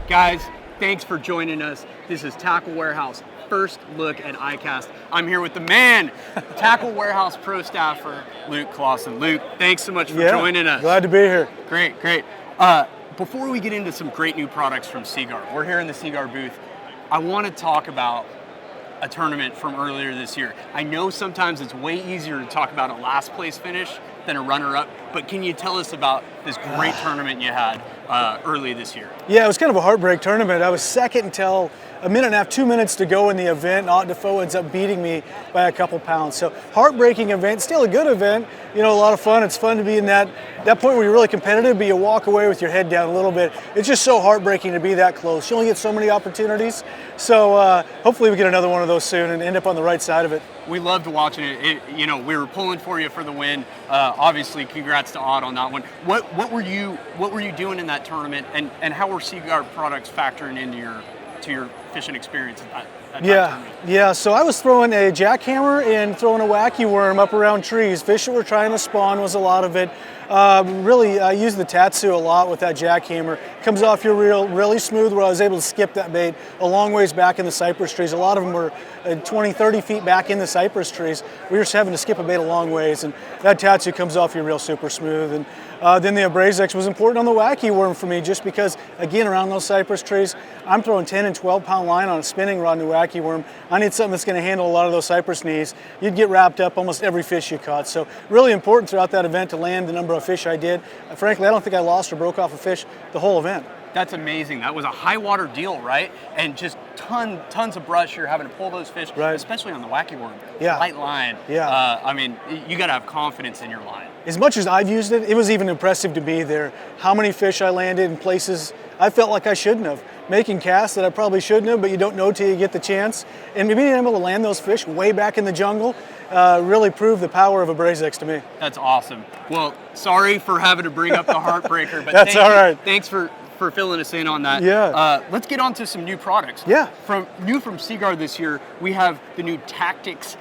Guys, thanks for joining us. This is Tackle Warehouse, first look at ICAST. I'm here with the man, Tackle Warehouse Pro Staffer, Luke Clausen. Luke, thanks so much for joining us. Glad to be here. Great. Before we get into some great new products from Seaguar, we're here in the Seaguar booth. I want to talk about a tournament from earlier this year. I know sometimes it's way easier to talk about a last place finish than a runner-up, but can you tell us about this great tournament you had early this year? Yeah, it was kind of a heartbreak tournament. I was second until a minute and a half, 2 minutes to go in the event. Ott Defoe ends up beating me by a couple pounds. So heartbreaking event, still a good event. You know, a lot of fun. It's fun to be in that point where you're really competitive, but you walk away with your head down a little bit. It's just so heartbreaking to be that close. You only get so many opportunities. So hopefully we get another one of those soon and end up on the right side of it. We loved watching it. You know, we were pulling for you for the win. Obviously, congrats to Ott on that one. What were you doing in that tournament, and how were Seaguar products factoring into your fishing experience at that tournament? Yeah. So I was throwing a jackhammer and throwing a wacky worm up around trees. Fish that were trying to spawn was a lot of it. Really, I used the Tatsu a lot with that jackhammer. Comes off your reel really smooth, where I was able to skip that bait a long ways back in the cypress trees. A lot of them were 20, 30 feet back in the cypress trees. We were just having to skip a bait a long ways, and that Tatsu comes off your reel super smooth. And then the Basix was important on the wacky worm for me, just because, again, around those cypress trees, I'm throwing 10 and 12 pound line on a spinning rod and a wacky worm. I need something that's going to handle a lot of those cypress knees. You'd get wrapped up almost every fish you caught. So really important throughout that event to land the number of fish I did. Frankly, I don't think I lost or broke off a fish the whole event. That's amazing. That was a high water deal, right? And just tons of brush. You're having to pull those fish, especially on the wacky worm. Light line. I mean, you got to have confidence in your line. As much as I've used it, it was even impressive to be there. How many fish I landed in places I felt like I shouldn't have. Making casts that I probably shouldn't have, but you don't know till you get the chance. And being able to land those fish way back in the jungle really proved the power of a Basix to me. That's awesome. Well, sorry for having to bring up the heartbreaker, but that's all right. Thanks for filling us in on that. Yeah. Let's get on to some new products. Yeah. From Seaguar this year, we have the new Tactx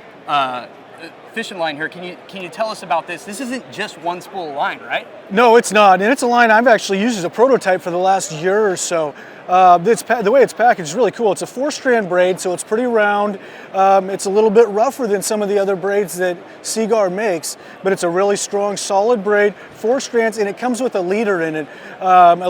fishing line here. Can you tell us about this? This isn't just one spool of line, right? No, it's not, and it's a line I've actually used as a prototype for the last year or so. The way it's packaged is really cool. It's a 4-strand braid, so it's pretty round. It's a little bit rougher than some of the other braids that Seaguar makes, but it's a really strong, solid braid, 4 strands, and it comes with a leader in it. And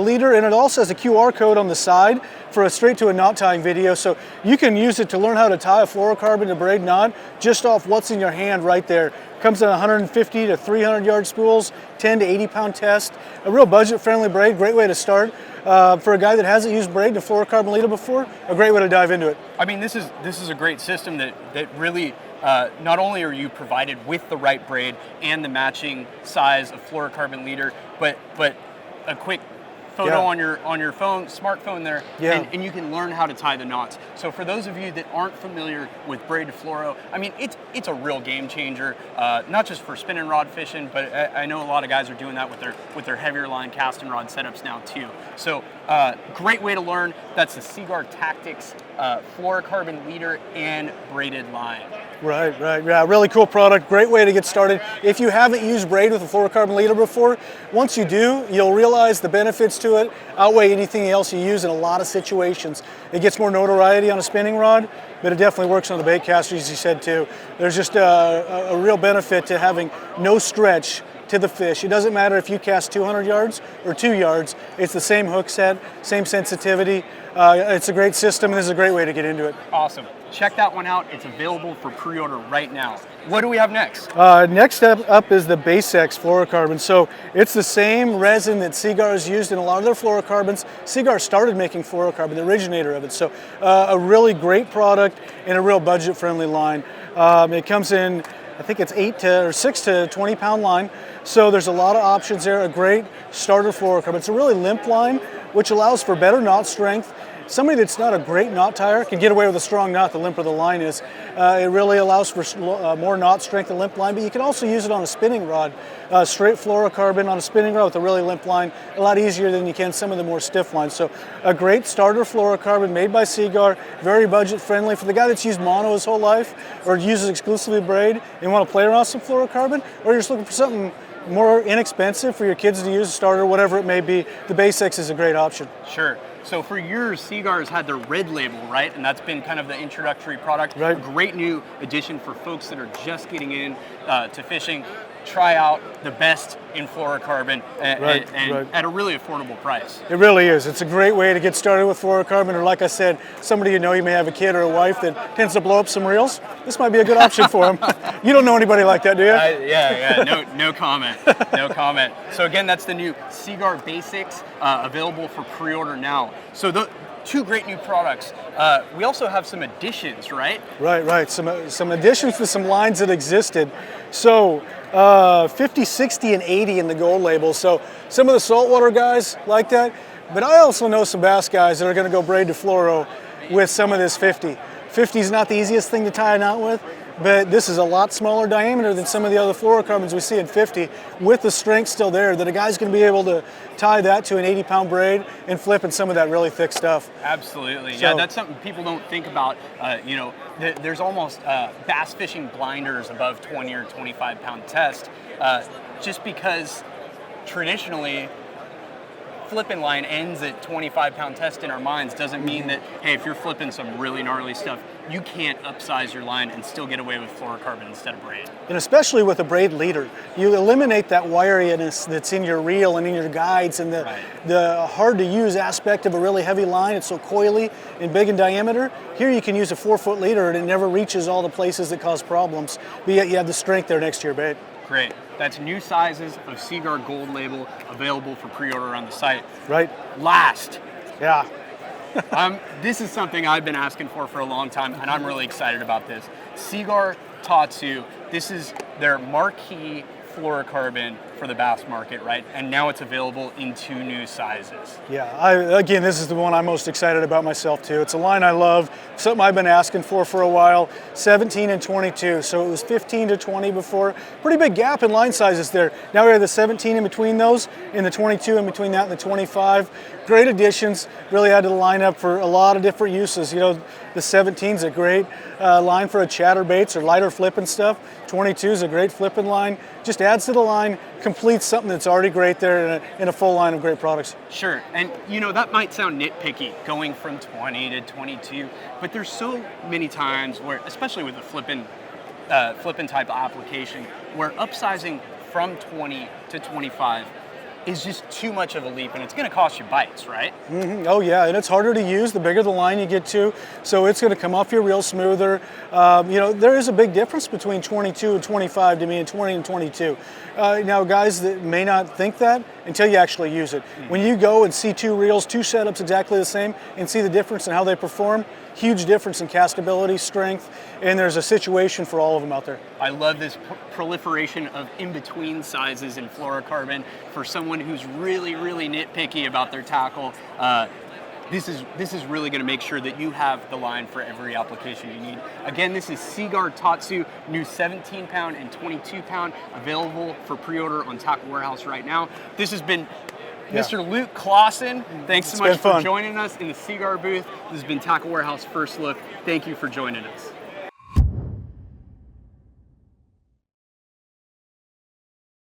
it also has a QR code on the side for a straight to a knot tying video, so you can use it to learn how to tie a fluorocarbon to braid knot just off what's in your hand right there. Comes in 150 to 300 yard spools, 10 to 80 pound test. A real budget friendly braid, great way to start. For a guy that hasn't used braid and a fluorocarbon leader before, a great way to dive into it. I mean, this is a great system that really, not only are you provided with the right braid and the matching size of fluorocarbon leader, but a quick photo on your phone, smartphone there, and you can learn how to tie the knots. So for those of you that aren't familiar with braid to fluoro, I mean, it's a real game changer, not just for spinning rod fishing, but I know a lot of guys are doing that with their heavier line casting rod setups now too. So great way to learn. That's the Seaguar Tactx fluorocarbon leader and braided line. Right. Yeah, really cool product. Great way to get started. If you haven't used braid with a fluorocarbon leader before, once you do, you'll realize the benefits to it outweigh anything else you use in a lot of situations. It gets more notoriety on a spinning rod, but it definitely works on the bait caster, as you said too. There's just a real benefit to having no stretch to the fish. It doesn't matter if you cast 200 yards or 2 yards. It's the same hook set, same sensitivity. It's a great system, and this is a great way to get into it. Awesome. Check that one out. It's available for pre-order right now. What do we have next? Next up is the Basix fluorocarbon. So it's the same resin that Seaguar has used in a lot of their fluorocarbons. Seaguar started making fluorocarbon, the originator of it. So a really great product and a real budget-friendly line. It comes in, I think it's 6 to 20 pound line. So there's a lot of options there. A great starter fluorocarbon. It's a really limp line, which allows for better knot strength. Somebody that's not a great knot tire can get away with a strong knot the limper the line is. It really allows for more knot strength and limp line, but you can also use it on a spinning rod. Straight fluorocarbon on a spinning rod with a really limp line, a lot easier than you can some of the more stiff lines. So a great starter fluorocarbon made by Seaguar, very budget friendly for the guy that's used mono his whole life or uses exclusively braid and want to play around with some fluorocarbon, or you're just looking for something more inexpensive for your kids to use, a starter, whatever it may be, the Basix is a great option. Sure. So for years, Seaguar has had their red label, right? And that's been kind of the introductory product. Right. A great new addition for folks that are just getting in to fishing. Try out the best in fluorocarbon and at a really affordable price. It really is. It's a great way to get started with fluorocarbon, or like I said, somebody you know, you may have a kid or a wife that tends to blow up some reels. This might be a good option for them. You don't know anybody like that, do you? No comment. No comment. So again, that's the new Seaguar Basix, available for pre-order now. So the two great new products. We also have some additions, right? Right. Some additions to some lines that existed. So 50, 60, and 80 in the gold label. So some of the saltwater guys like that, but I also know some bass guys that are going to go braid to fluoro with some of this 50. 50 is not the easiest thing to tie a knot with, but this is a lot smaller diameter than some of the other fluorocarbons we see in 50, with the strength still there, that a guy's going to be able to tie that to an 80-pound braid and flip in some of that really thick stuff. Absolutely. So, yeah, that's something people don't think about. There's almost bass fishing blinders above 20 or 25-pound test, just because traditionally flipping line ends at 25-pound test in our minds doesn't mean that, hey, if you're flipping some really gnarly stuff, you can't upsize your line and still get away with fluorocarbon instead of braid. And especially with a braid leader, you eliminate that wiriness that's in your reel and in your guides, and the hard to use aspect of a really heavy line. It's so coily and big in diameter. Here you can use a 4-foot leader and it never reaches all the places that cause problems, but yet you have the strength there next to your bait. Great. That's new sizes of Seaguar Gold Label available for pre-order on the site. Right. Last. Yeah. This is something I've been asking for a long time, and I'm really excited about this. Seaguar Tatsu. This is their marquee fluorocarbon for the bass market, right? And now it's available in 2 new sizes. Yeah, again, this is the one I'm most excited about myself too. It's a line I love, something I've been asking for a while, 17 and 22. So it was 15 to 20 before. Pretty big gap in line sizes there. Now we have the 17 in between those, and the 22 in between that and the 25. Great additions, really added the line up for a lot of different uses. You know, the 17 is a great line for a chatterbaits or lighter flipping stuff. 22 is a great flipping line. Just adds to the line, completes something that's already great there in a full line of great products. Sure, and you know, that might sound nitpicky going from 20 to 22, but there's so many times where, especially with a flipping type of application, where upsizing from 20 to 25 is just too much of a leap, and it's going to cost you bites, right? Mm-hmm. Oh yeah, and it's harder to use the bigger the line you get to, so it's going to come off your reel smoother. There is a big difference between 22 and 25 to me, and 20 and 22. Now, guys that may not think that until you actually use it. Mm-hmm. When you go and see 2 reels, 2 setups exactly the same, and see the difference in how they perform, huge difference in castability, strength, and there's a situation for all of them out there. I love this proliferation of in-between sizes in fluorocarbon for someone who's really, really nitpicky about their tackle. This is really going to make sure that you have the line for every application you need. Again, this is Seaguar Tatsu, new 17-pound and 22-pound, available for pre-order on Tackle Warehouse right now. This has been Mr. Luke Clausen. Thanks so much for joining us in the Seaguar booth. This has been Tackle Warehouse First Look. Thank you for joining us.